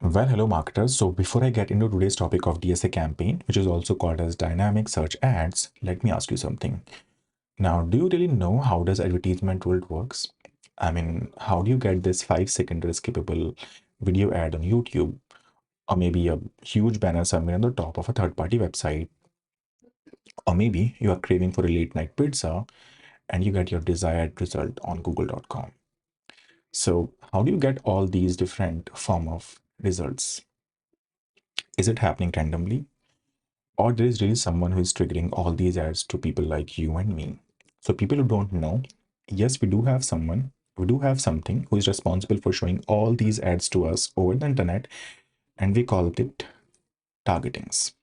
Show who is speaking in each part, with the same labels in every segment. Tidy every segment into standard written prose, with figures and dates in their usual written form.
Speaker 1: Well, hello marketers. So before I get into today's topic of DSA campaign, which is also called as dynamic search ads, let me ask you something. Now, do you really know how does advertisement world works? I mean, how do you get this 5-second skippable video ad on YouTube, or maybe a huge banner somewhere on the top of a third-party website, or maybe you are craving for a late night pizza and you get your desired result on google.com. So how do you get all these different form of results? Is it happening randomly? Or there is really someone who is triggering all these ads to people like you and me. So people who don't know, yes, we do have something who is responsible for showing all these ads to us over the internet, and we call it targetings.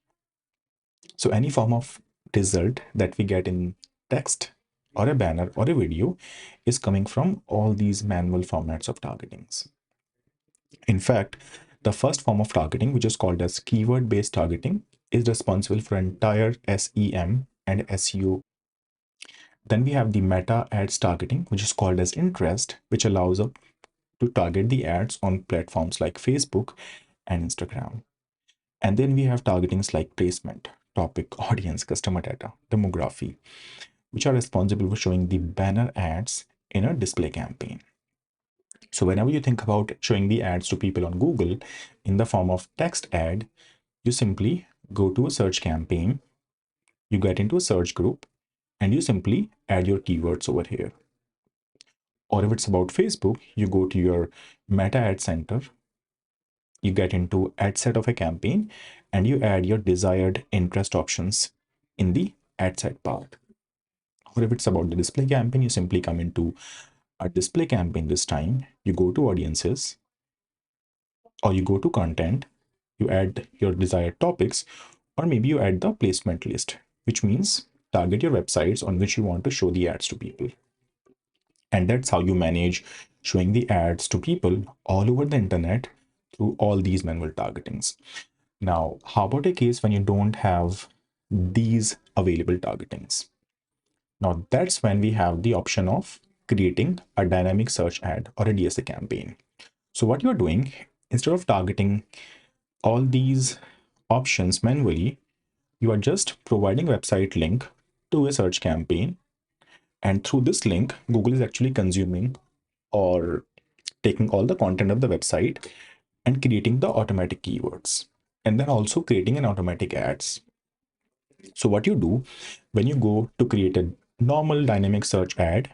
Speaker 1: So any form of result that we get in text or a banner or a video is coming from all these manual formats of targetings. In fact, the first form of targeting, which is called as keyword-based targeting, is responsible for entire SEM and SEO. Then we have the meta ads targeting, which is called as interest, which allows us to target the ads on platforms like Facebook and Instagram. And then we have targetings like placement, topic, audience, customer data, demography, which are responsible for showing the banner ads in a display campaign. So whenever you think about showing the ads to people on Google in the form of text ad, you simply go to a search campaign, you get into a search group, and you simply add your keywords over here. Or if it's about Facebook, you go to your meta ad center, you get into ad set of a campaign, and you add your desired interest options in the ad set part. Or if it's about the display campaign, you simply come into a display campaign this time, you go to audiences, or you go to content, you add your desired topics, or maybe you add the placement list, which means target your websites on which you want to show the ads to people. And that's how you manage showing the ads to people all over the internet through all these manual targetings. Now, how about a case when you don't have these available targetings? Now, that's when we have the option of creating a dynamic search ad or a DSA campaign. So what you're doing, instead of targeting all these options manually, you are just providing a website link to a search campaign. And through this link, Google is actually consuming or taking all the content of the website and creating the automatic keywords, and then also creating an automatic ads. So what you do when you go to create a normal dynamic search ad,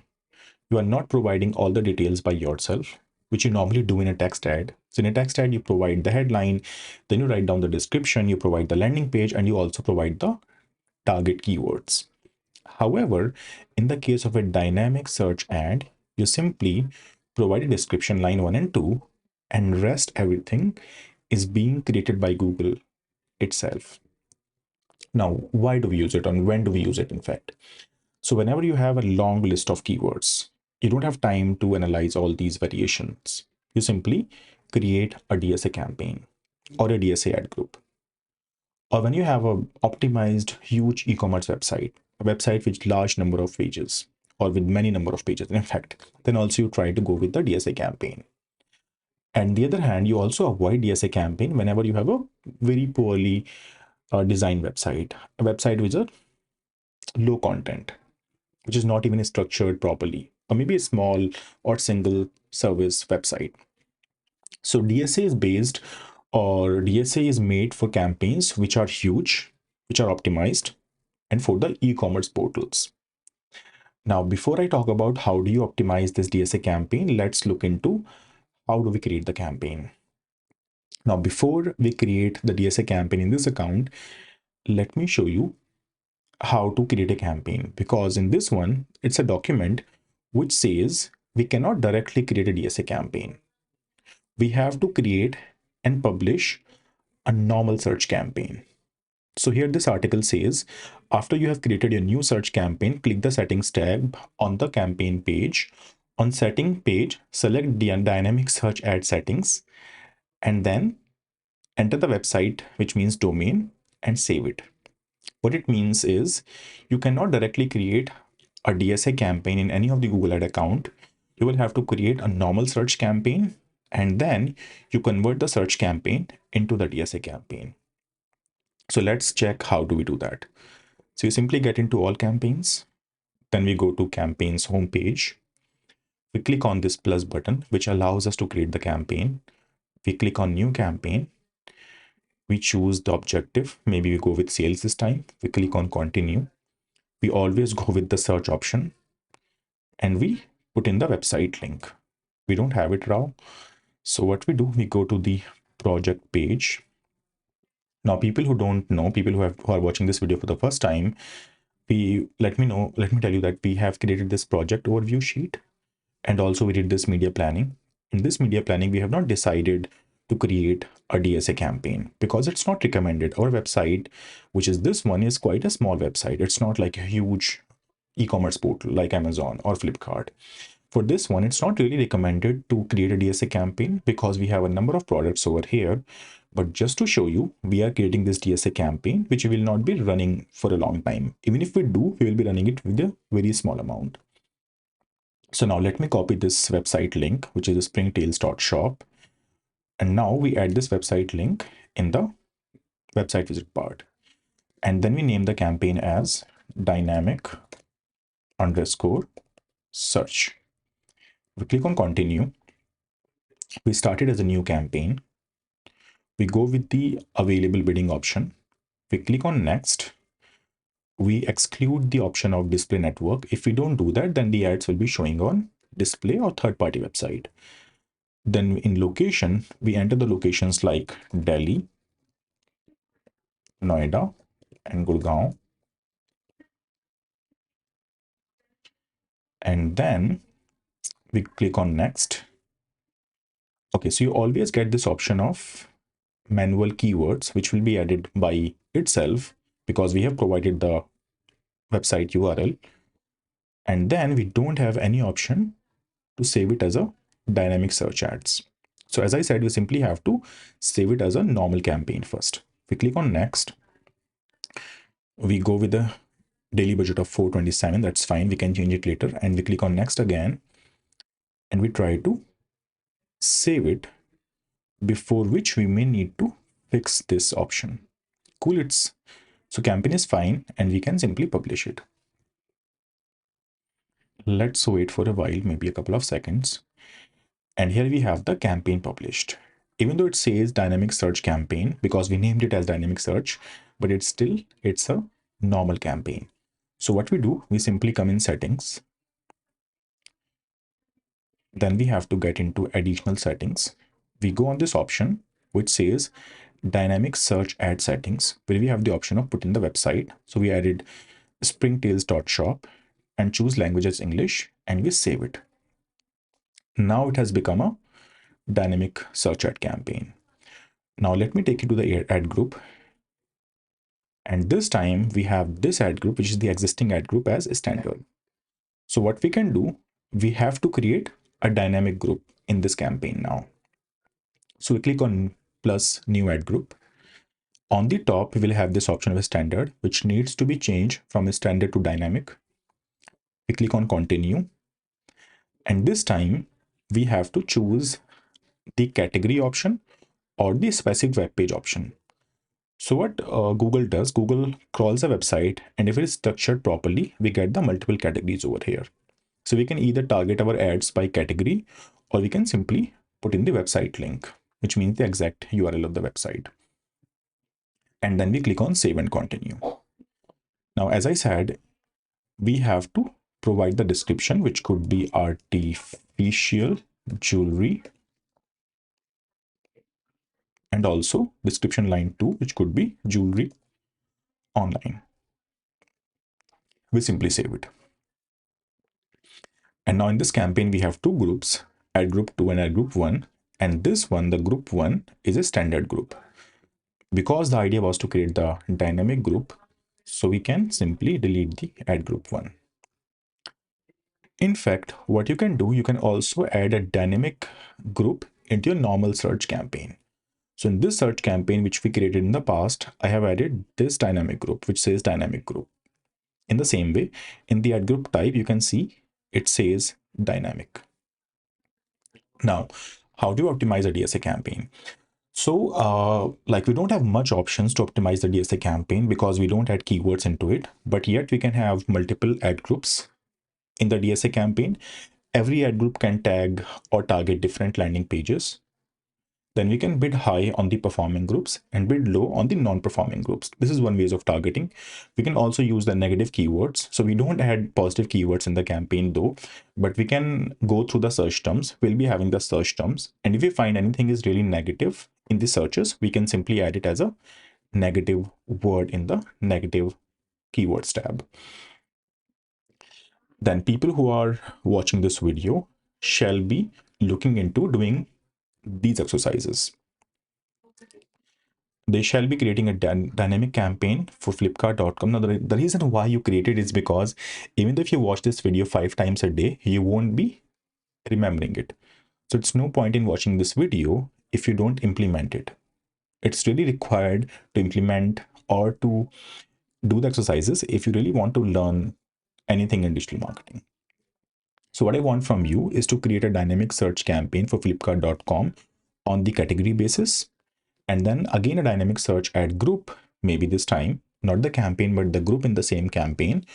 Speaker 1: you are not providing all the details by yourself, which you normally do in a text ad. So in a text ad, you provide the headline, then you write down the description, you provide the landing page, and you also provide the target keywords. However, in the case of a dynamic search ad, you simply provide a description line 1 and 2, and rest everything is being created by Google itself. Now, why do we use it and when do we use it, in fact? So whenever you have a long list of keywords, you don't have time to analyze all these variations. You simply create a DSA campaign or a DSA ad group. Or when you have a optimized huge e-commerce website, a website with large number of pages or with many number of pages, in fact, then also you try to go with the DSA campaign. And the other hand, you also avoid DSA campaign whenever you have a very poorly designed website, a website with a low content, which is not even structured properly, or maybe a small or single service website. So DSA is based, or DSA is made for campaigns which are huge, which are optimized, and for the e-commerce portals. Now, before I talk about how do you optimize this DSA campaign, let's look into how do we create the campaign. Now, before we create the DSA campaign in this account, let me show you how to create a campaign, because in this one, it's a document which says we cannot directly create a DSA campaign. We have to create and publish a normal search campaign. So here this article says, after you have created your new search campaign, click the settings tab on the campaign page. On setting page, select the dynamic search ad settings, and then enter the website, which means domain, and save it. What it means is you cannot directly create a DSA campaign in any of the Google Ad account. You will have to create a normal search campaign And then you convert the search campaign into the DSA campaign. So let's check how do we do that. So you simply get into all campaigns. Then we go to campaigns homepage. We click on this plus button, which allows us to create the campaign. We click on new campaign. We choose the objective. Maybe we go with sales this time. We click on continue. We always go with the search option and we put in the website link. We don't have it raw. So what we do, we go to the project page. Now, people who don't know, people who are watching this video for the first time, let me tell you that we have created this project overview sheet, and also we did this media planning. In this media planning, we have not decided to create a DSA campaign because it's not recommended. Our website, which is this one, is quite a small website. It's not like a huge e-commerce portal like Amazon or Flipkart. For this one, it's not really recommended to create a DSA campaign because we have a number of products over here. But just to show you, we are creating this DSA campaign, which will not be running for a long time. Even if we do, we will be running it with a very small amount. So now let me copy this website link, which is springtails.shop. And now we add this website link in the website visit part. And then we name the campaign as dynamic underscore search. We click on continue. We start it as a new campaign. We go with the available bidding option. We click on next. We exclude the option of display network. If we don't do that, then the ads will be showing on display or third-party website. Then in location, we enter the locations like Delhi, Noida, and Gurgaon. And then we click on next. Okay, so you always get this option of manual keywords, which will be added by itself because we have provided the website URL. And then we don't have any option to save it as a dynamic search ads. So as I said, we simply have to save it as a normal campaign first. We click on next. We go with a daily budget of 427. That's fine. We can change it later. And we click on next again. And we try to save it, before which we may need to fix this option. Cool. So campaign is fine and we can simply publish it. Let's wait for a while, maybe a couple of seconds. And here we have the campaign published. Even though it says dynamic search campaign because we named it as dynamic search, but it's a normal campaign. So what we do, we simply come in settings. Then we have to get into additional settings. We go on this option, which says dynamic search ad settings, where we have the option of putting the website. So we added springtails.shop and choose language as English and we save it. Now it has become a dynamic search ad campaign. Now let me take you to the ad group. And this time we have this ad group, which is the existing ad group as standard. So what we can do, we have to create a dynamic group in this campaign now. So we click on plus new ad group. On the top, we will have this option of a standard, which needs to be changed from a standard to dynamic. We click on continue. And this time we have to choose the category option or the specific web page option. So what Google does, Google crawls a website, and if it is structured properly, we get the multiple categories over here. So we can either target our ads by category, or we can simply put in the website link, which means the exact URL of the website. And then we click on save and continue. Now, as I said, we have to provide the description, which could be artificial jewelry, and also description line 2, which could be jewelry online. We simply save it. And now in this campaign, we have two groups, ad group 2 and ad group 1. And this one, the group 1, is a standard group. Because the idea was to create the dynamic group, so we can simply delete the ad group 1. In fact, what you can do, you can also add a dynamic group into your normal search campaign. So in this search campaign, which we created in the past, I have added this dynamic group, which says dynamic group. In the same way, in the ad group type, you can see it says dynamic. Now, How do you optimize a DSA campaign? So, like we don't have much options to optimize the DSA campaign because we don't add keywords into it, but yet we can have multiple ad groups in the DSA campaign. Every ad group can tag or target different landing pages. Then we can bid high on the performing groups and bid low on the non-performing groups. This is one way of targeting. We can also use the negative keywords. So we don't add positive keywords in the campaign though, but we can go through the search terms. We'll be having the search terms. And if we find anything is really negative in the searches, we can simply add it as a negative word in the negative keywords tab. Then people who are watching this video shall be looking into doing these exercises. They shall be creating a dynamic campaign for flipkart.com. Now, the reason why you created is because even though if you watch this video 5 times a day, you won't be remembering it. So it's no point in watching this video if you don't implement it. It's really required to implement or to do the exercises if you really want to learn anything in digital marketing. So what I want from you is to create a dynamic search campaign for flipkart.com on the category basis, and then again a dynamic search ad group, maybe this time not the campaign but the group in the same campaign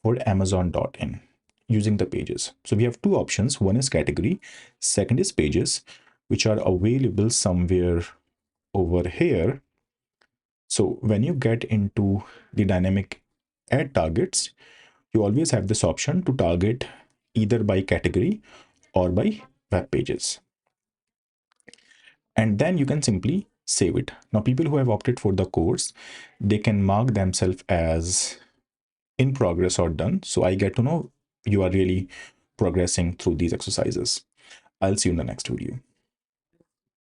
Speaker 1: for amazon.in using the pages. So we have two options. One is category, second is pages, which are available somewhere over here. So when you get into the dynamic ad targets, you always have this option to target either by category or by web pages. And then you can simply save it. Now, people who have opted for the course, they can mark themselves as in progress or done. So I get to know you are really progressing through these exercises. I'll see you in the next video.